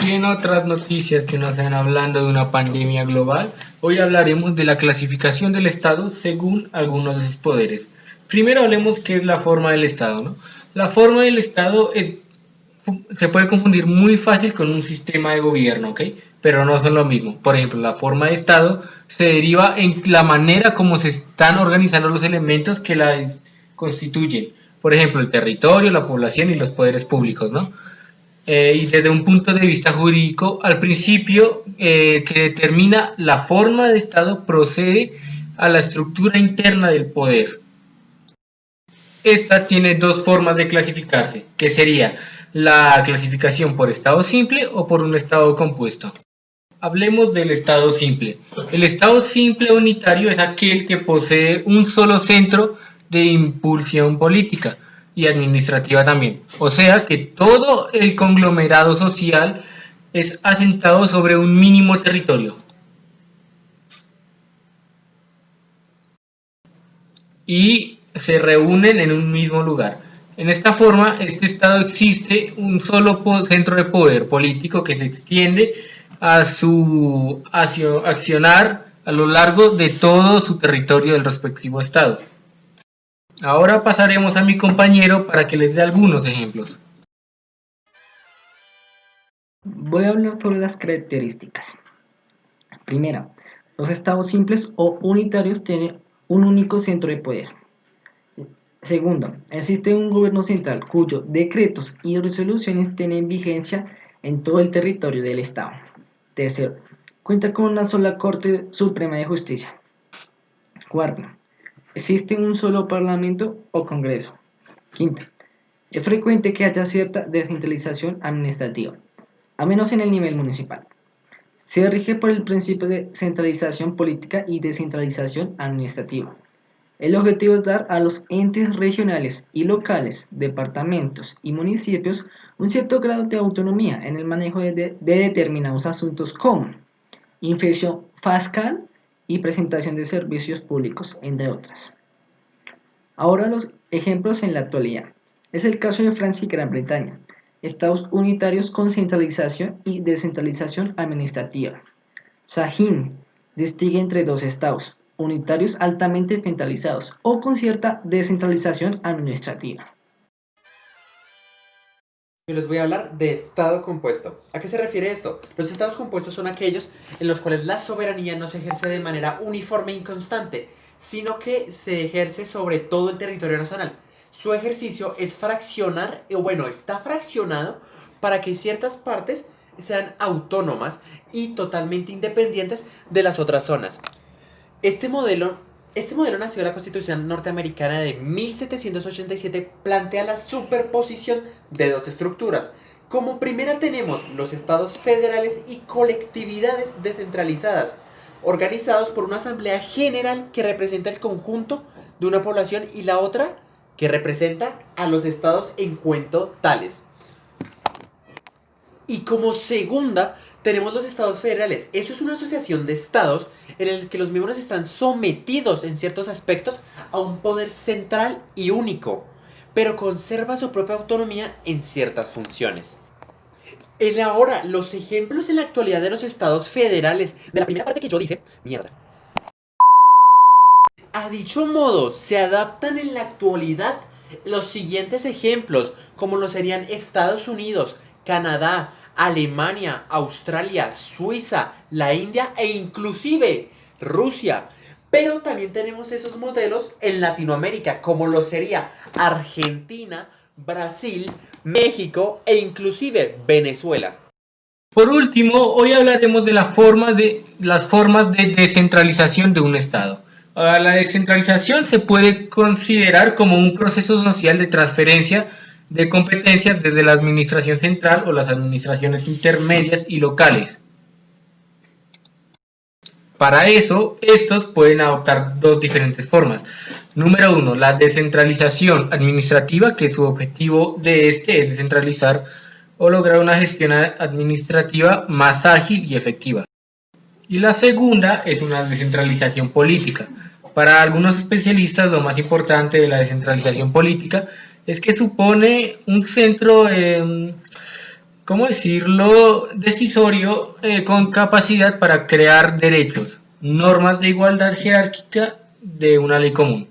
Y en otras noticias que nos están hablando de una pandemia global, hoy hablaremos de la clasificación del Estado según algunos de sus poderes. Primero hablemos qué es la forma del Estado, ¿no? La forma del Estado se puede confundir muy fácil con un sistema de gobierno, ¿ok? Pero no son lo mismo. Por ejemplo, la forma de Estado se deriva en la manera como se están organizando los elementos que la constituyen. Por ejemplo, el territorio, la población y los poderes públicos, ¿no? Y desde un punto de vista jurídico, al principio que determina la forma de Estado procede a la estructura interna del poder. Esta tiene dos formas de clasificarse, que sería la clasificación por estado simple o por un estado compuesto. Hablemos del estado simple. El estado simple unitario es aquel que posee un solo centro de impulsión política y administrativa también. O sea que todo el conglomerado social es asentado sobre un mínimo territorio. Y se reúnen en un mismo lugar. En esta forma, este estado existe un solo centro de poder político que se extiende a su accionar a lo largo de todo su territorio del respectivo estado. Ahora pasaremos a mi compañero para que les dé algunos ejemplos. Voy a hablar sobre las características. Primera, los estados simples o unitarios tienen un único centro de poder. Segundo, existe un gobierno central cuyos decretos y resoluciones tienen vigencia en todo el territorio del Estado. Tercero, cuenta con una sola Corte Suprema de Justicia. Cuarto, existe un solo Parlamento o Congreso. Quinta, es frecuente que haya cierta descentralización administrativa, a menos en el nivel municipal. Se rige por el principio de centralización política y descentralización administrativa. El objetivo es dar a los entes regionales y locales, departamentos y municipios un cierto grado de autonomía en el manejo de determinados asuntos como inspección fiscal y presentación de servicios públicos, entre otras. Ahora los ejemplos en la actualidad. Es el caso de Francia y Gran Bretaña, estados unitarios con centralización y descentralización administrativa. Sahim distingue entre dos estados, unitarios altamente centralizados o con cierta descentralización administrativa. Yo les voy a hablar de estado compuesto. ¿A qué se refiere esto? Los estados compuestos son aquellos en los cuales la soberanía no se ejerce de manera uniforme e inconstante, sino que se ejerce sobre todo el territorio nacional. Su ejercicio es está fraccionado para que ciertas partes sean autónomas y totalmente independientes de las otras zonas. Este modelo nació de la Constitución norteamericana de 1787, plantea la superposición de dos estructuras. Como primera tenemos los estados federales y colectividades descentralizadas, organizados por una asamblea general que representa el conjunto de una población y la otra que representa a los estados en cuento tales. Y como segunda tenemos los estados federales. Eso es una asociación de estados en el que los miembros están sometidos en ciertos aspectos a un poder central y único, pero conserva su propia autonomía en ciertas funciones. Ahora, los ejemplos en la actualidad de los estados federales, de la primera parte que yo dije, a dicho modo, se adaptan en la actualidad los siguientes ejemplos, como lo serían Estados Unidos, Canadá, Alemania, Australia, Suiza, la India e inclusive Rusia. Pero también tenemos esos modelos en Latinoamérica, como lo sería Argentina, Brasil, México e inclusive Venezuela. Por último, hoy hablaremos de las formas de descentralización de un Estado. La descentralización se puede considerar como un proceso social de transferencia de competencias desde la administración central o las administraciones intermedias y locales. Para eso, estos pueden adoptar dos diferentes formas. Número 1, la descentralización administrativa, que su objetivo es descentralizar o lograr una gestión administrativa más ágil y efectiva. Y la segunda es una descentralización política. Para algunos especialistas, lo más importante de la descentralización política es que supone un centro ¿cómo decirlo?, decisorio, con capacidad para crear derechos, normas de igualdad jerárquica de una ley común.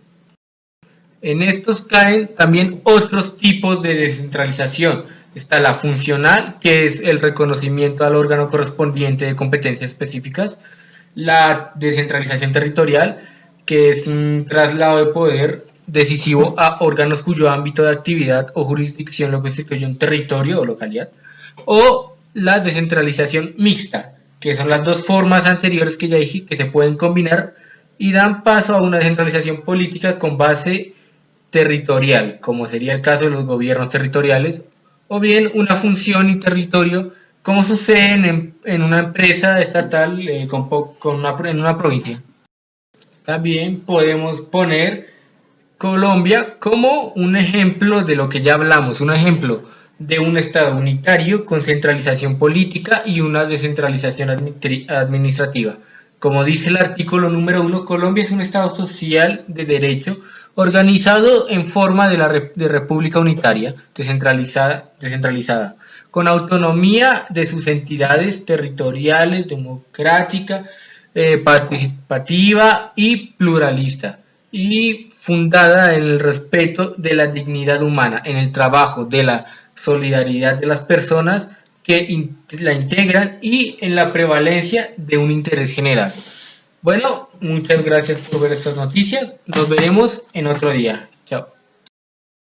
En estos caen también otros tipos de descentralización. Está la funcional, que es el reconocimiento al órgano correspondiente de competencias específicas. La descentralización territorial, que es un traslado de poder decisivo a órganos cuyo ámbito de actividad o jurisdicción lo constituye un territorio o localidad. O la descentralización mixta, que son las dos formas anteriores que ya dije que se pueden combinar y dan paso a una descentralización política con base territorial, como sería el caso de los gobiernos territoriales, o bien una función y territorio, como sucede en una empresa estatal en una provincia. También podemos poner Colombia como un ejemplo de lo que ya hablamos, un ejemplo de un Estado unitario con centralización política y una descentralización administrativa. Como dice el artículo número 1, Colombia es un Estado social de derecho organizado en forma de república unitaria, descentralizada, con autonomía de sus entidades territoriales, democrática, participativa y pluralista, y fundada en el respeto de la dignidad humana, en el trabajo, de la solidaridad de las personas que la integran y en la prevalencia de un interés general. Bueno, muchas gracias por ver estas noticias. Nos veremos en otro día.